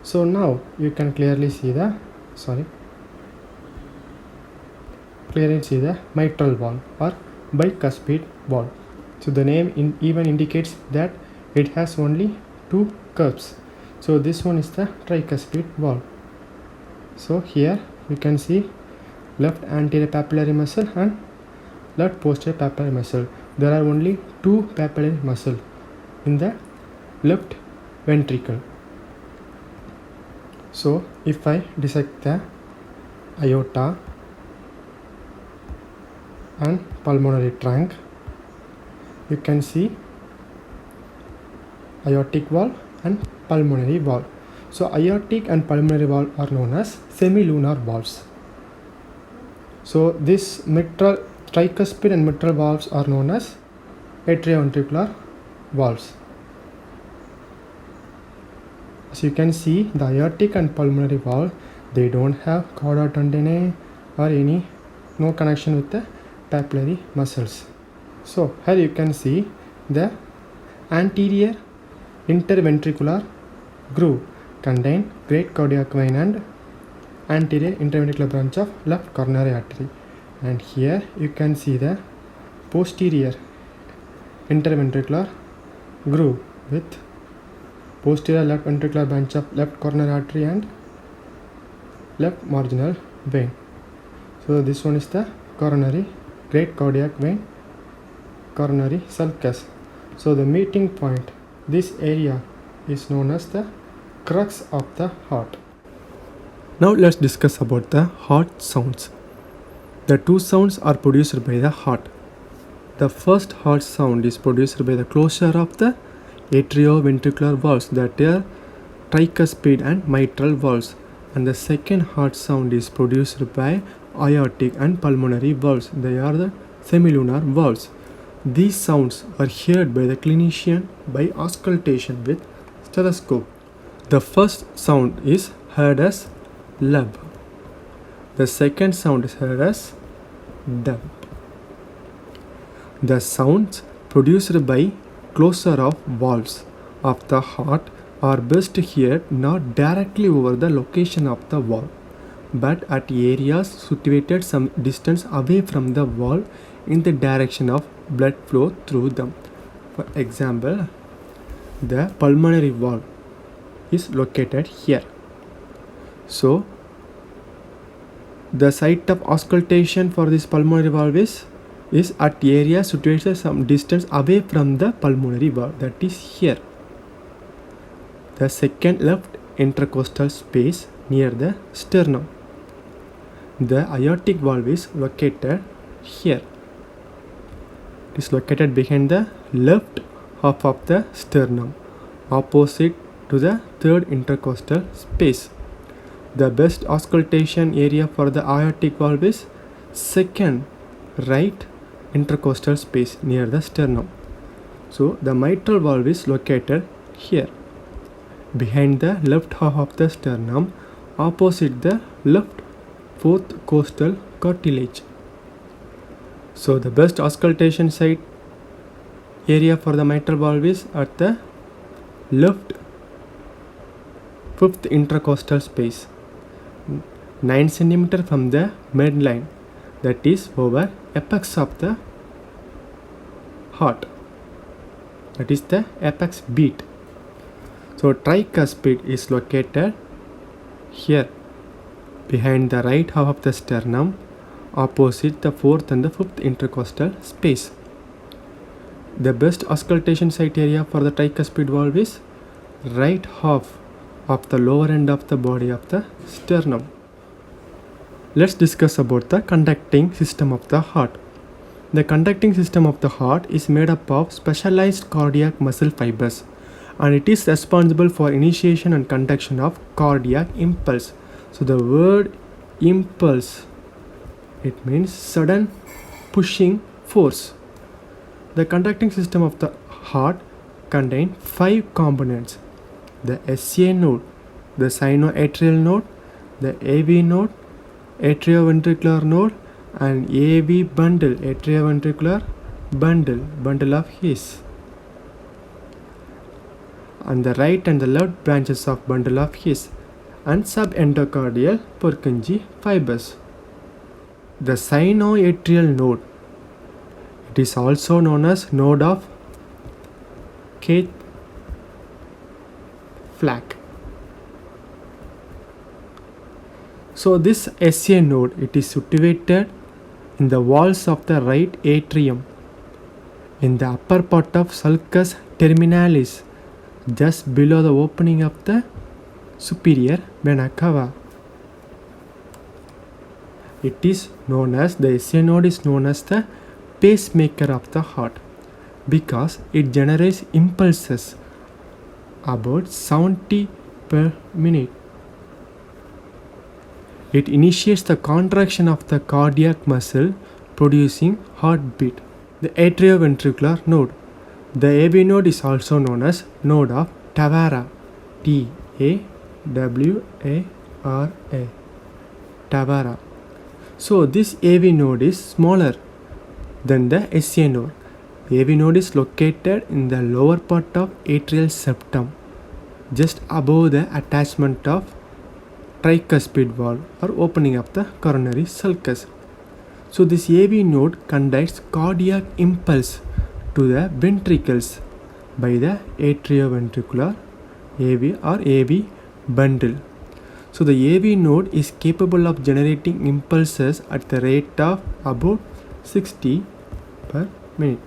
Speaker 1: So now you can clearly see the mitral wall or bicuspid wall. So the name even indicates that it has only 2 curves. So this one is the tricuspid wall. So here you can see left anterior papillary muscle and left posterior papillary muscle. There are only 2 papillary muscles in the left ventricle. So if I dissect the aorta and pulmonary trunk, you can see aortic wall and pulmonary wall. So aortic and pulmonary wall are known as semilunar valves. So this tricuspid and mitral valves are known as atrioventricular valves. As you can see, the aortic and pulmonary valve, they don't have chorda tendineae or no connection with the papillary muscles. So here you can see the anterior interventricular groove contain great cardiac vein and anterior interventricular branch of left coronary artery. And here you can see the posterior interventricular groove with posterior left ventricular branch of left coronary artery and left marginal vein. So this one is the coronary great cardiac vein, coronary sulcus. So the meeting point, this area is known as the crux of the heart. Now let's discuss about the heart sounds. The 2 sounds are produced by the heart. The first heart sound is produced by the closure of the atrioventricular valves, that are tricuspid and mitral valves, and the second heart sound is produced by aortic and pulmonary valves, they are the semilunar valves. These sounds are heard by the clinician by auscultation with stethoscope. The first sound is heard as lub. The second sound is heard as dub. The sounds produced by closure of valves of the heart are best heard not directly over the location of the valve, but at areas situated some distance away from the valve in the direction of blood flow through them. For example, the pulmonary valve is located here. So the site of auscultation for this pulmonary valve is at area situated some distance away from the pulmonary valve, that is here. The second left intercostal space near the sternum. The aortic valve is located here. It is located behind the left half of the sternum, opposite to the third intercostal space. The best auscultation area for the aortic valve is second right intercostal space near the sternum. So the mitral valve is located here, behind the left half of the sternum, opposite the left fourth costal cartilage. So the best auscultation site area for the mitral valve is at the left fifth intercostal space, 9 cm from the midline, that is over apex of the heart, that is the apex beat. So tricuspid is located here, behind the right half of the sternum, opposite the fourth and the fifth intercostal space. The best auscultation site area for the tricuspid valve is right half of the lower end of the body of the sternum. Let's discuss about the conducting system of the heart. The conducting system of the heart is made up of specialized cardiac muscle fibers, and it is responsible for initiation and conduction of cardiac impulse. So the word impulse, it means sudden pushing force. The conducting system of the heart contains 5 components: the SA node, the sinoatrial node, the AV node, atrioventricular node, and AV bundle, atrioventricular bundle of His, and the right and the left branches of bundle of His, and subendocardial Purkinje fibers. The sinoatrial node, it is also known as node of Keith-Flack. So this SA node, it is situated in the walls of the right atrium, in the upper part of sulcus terminalis, just below the opening of the superior vena cava. It is known as, the SA node is known as the pacemaker of the heart, because it generates impulses about 70 per minute. It initiates the contraction of the cardiac muscle, producing heartbeat. The atrioventricular node. The AV node is also known as node of Tavara, T-A-W-A-R-A, Tavara. So this AV node is smaller than the SA node. The AV node is located in the lower part of atrial septum, just above the attachment of tricuspid valve or opening of the coronary sulcus. So this AV node conducts cardiac impulse to the ventricles by the atrioventricular AV or AV bundle. So the AV node is capable of generating impulses at the rate of about 60 per minute.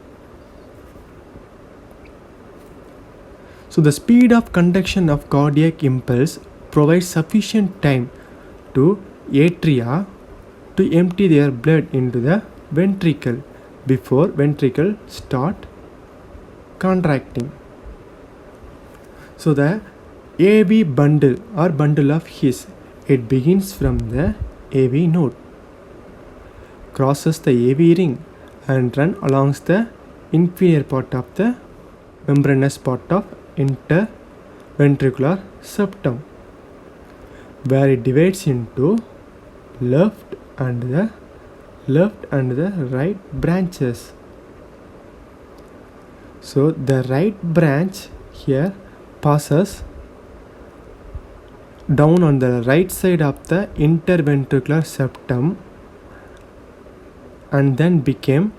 Speaker 1: So the speed of conduction of cardiac impulse provides sufficient time to atria to empty their blood into the ventricle before ventricle start contracting. So the AV bundle or bundle of His, it begins from the AV node, crosses the AV ring and run along the inferior part of the membranous part of interventricular septum, where it divides into left and the right branches. So the right branch here passes down on the right side of the interventricular septum and then became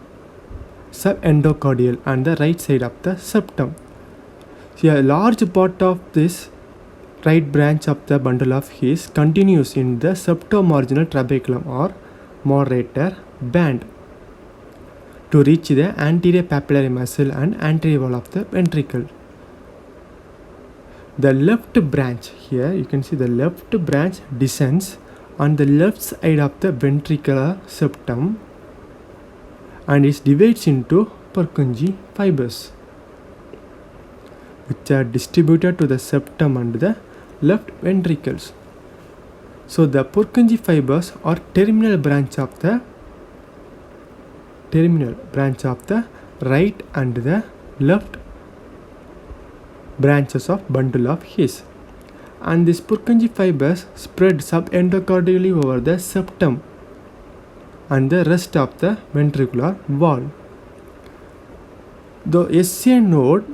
Speaker 1: subendocardial on the right side of the septum. So a large part of this right branch of the bundle of His continues in the septomarginal trabeculum or moderator band to reach the anterior papillary muscle and anterior wall of the ventricle. The left branch, here you can see the left branch descends on the left side of the ventricular septum and it divides into Purkinje fibers, which are distributed to the septum and the left ventricles. So the Purkinje fibers are terminal branch of the right and the left branches of bundle of His, and these Purkinje fibers spread subendocardially over the septum and the rest of the ventricular wall. The SA node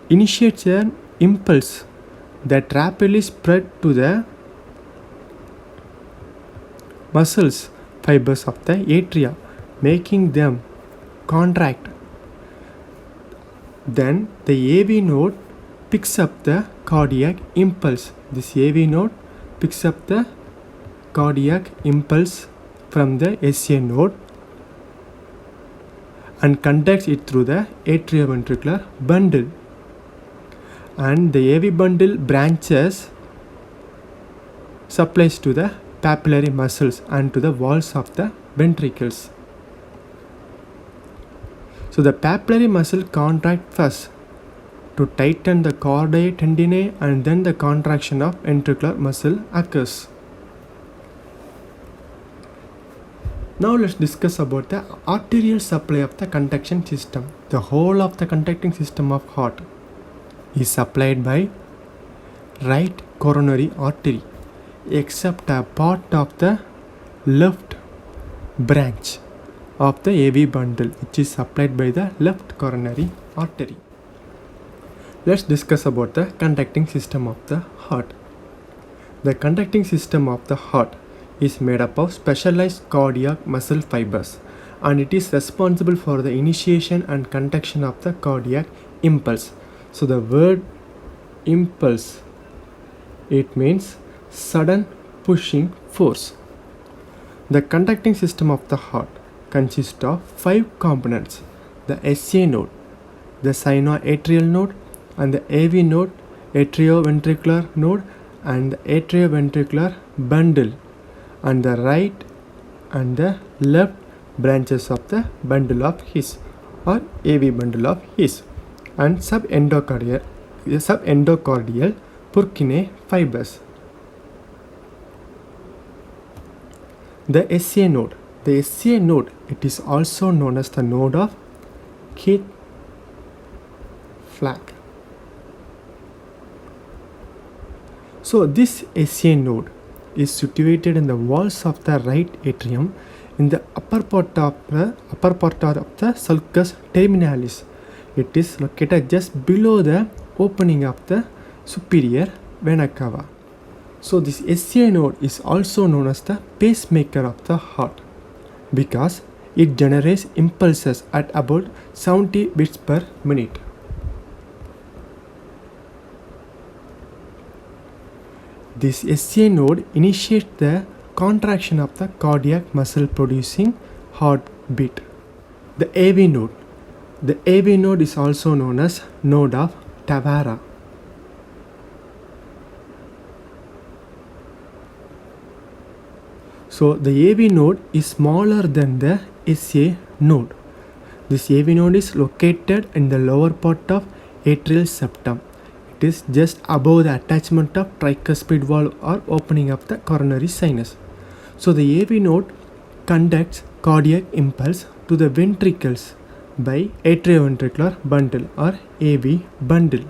Speaker 1: initiates an impulse that rapidly spread to the muscles fibers of the atria, making them contract. Then the AV node picks up the cardiac impulse. This AV node picks up the cardiac impulse from the SA node and conducts it through the atrioventricular bundle. And the AV bundle branches supplies to the papillary muscles and to the walls of the ventricles. So the papillary muscle contracts first to tighten the chordae tendineae, and then the contraction of ventricular muscle occurs. Now let's discuss about the arterial supply of the conduction system. The whole of the conducting system of heart is supplied by right coronary artery, except a part of the left branch of the AV bundle, which is supplied by the left coronary artery. Let's discuss about the conducting system of the heart. The conducting system of the heart is made up of specialized cardiac muscle fibers, and it is responsible for the initiation and conduction of the cardiac impulse. So the word impulse, it means sudden pushing force. The conducting system of the heart consists of 5 components: the SA node, the sinoatrial node, and the AV node, atrioventricular node, and the atrioventricular bundle, and the right and the left branches of the bundle of His or AV bundle of His, and subendocardial Purkinje fibers. The SA node. The SA node, it is also known as the node of Keith-Flack. So this SA node is situated in the walls of the right atrium in the upper part of the sulcus terminalis. It is located just below the opening of the superior vena cava. So this SA node is also known as the pacemaker of the heart because it generates impulses at about 70 beats per minute. This SA node initiates the contraction of the cardiac muscle producing heartbeat. The AV node. The AV node is also known as node of Tavara. So the AV node is smaller than the SA node. This AV node is located in the lower part of atrial septum. It is just above the attachment of tricuspid wall or opening of the coronary sinus. So the AV node conducts cardiac impulse to the ventricles by atrioventricular bundle or AV bundle.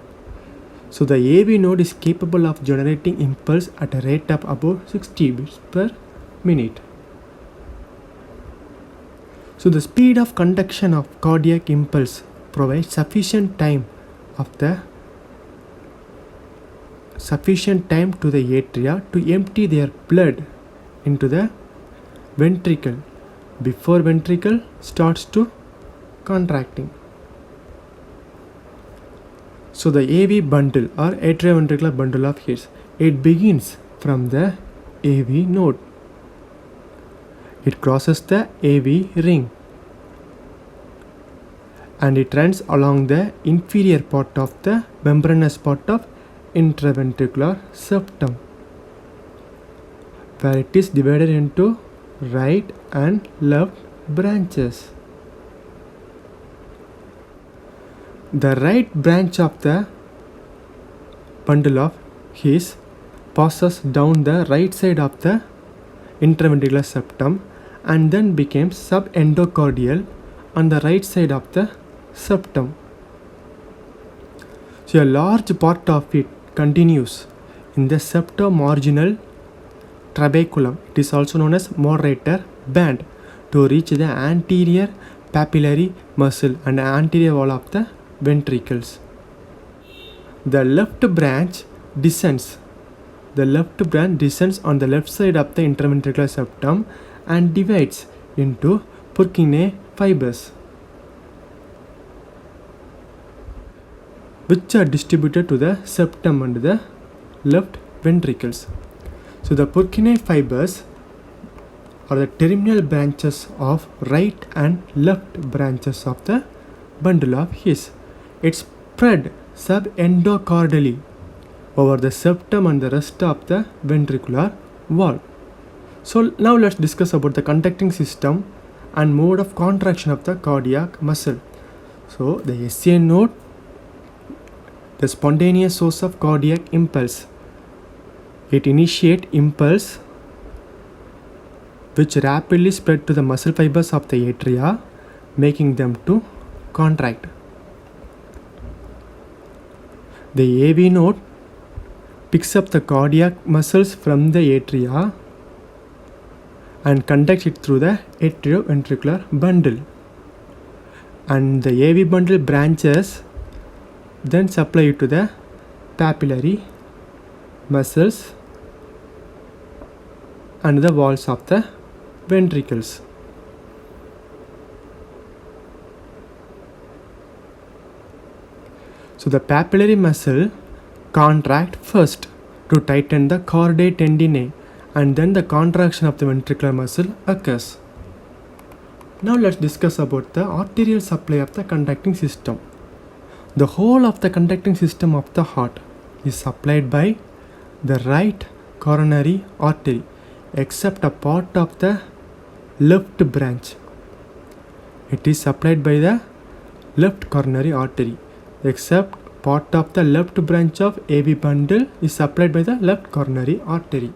Speaker 1: So the AV node is capable of generating impulse at a rate of about 60 beats per minute. So the speed of conduction of cardiac impulse provides sufficient time to the atria to empty their blood into the ventricle before ventricle starts to contracting. So the AV bundle or atrioventricular bundle of His, it begins from the AV node. It crosses the AV ring and it runs along the inferior part of the membranous part of interventricular septum, where it is divided into right and left branches. The right branch of the bundle of His passes down the right side of the interventricular septum and then becomes subendocardial on the right side of the septum. So a large part of it continues in the septomarginal trabeculum. It is also known as moderator band to reach the anterior papillary muscle and anterior wall of the ventricles. The left branch descends. The left branch descends on the left side of the interventricular septum and divides into Purkinje fibers, which are distributed to the septum and the left ventricles. So the Purkinje fibers are the terminal branches of right and left branches of the bundle of His. It's spread subendocardially over the septum and the rest of the ventricular wall. So now let's discuss about the conducting system and mode of contraction of the cardiac muscle. So the SA node, the spontaneous source of cardiac impulse. It initiates impulse which rapidly spread to the muscle fibers of the atria, making them to contract. The AV node picks up the cardiac muscles from the atria and conducts it through the atrioventricular bundle. And the AV bundle branches then supply it to the papillary muscles and the walls of the ventricles. So the papillary muscle contract first to tighten the chordae tendineae, and then the contraction of the ventricular muscle occurs. Now let's discuss about the arterial supply of the conducting system. The whole of the conducting system of the heart is supplied by the right coronary artery, except a part of the left branch. It is supplied by the left coronary artery, except part of the left branch of AV bundle is supplied by the left coronary artery.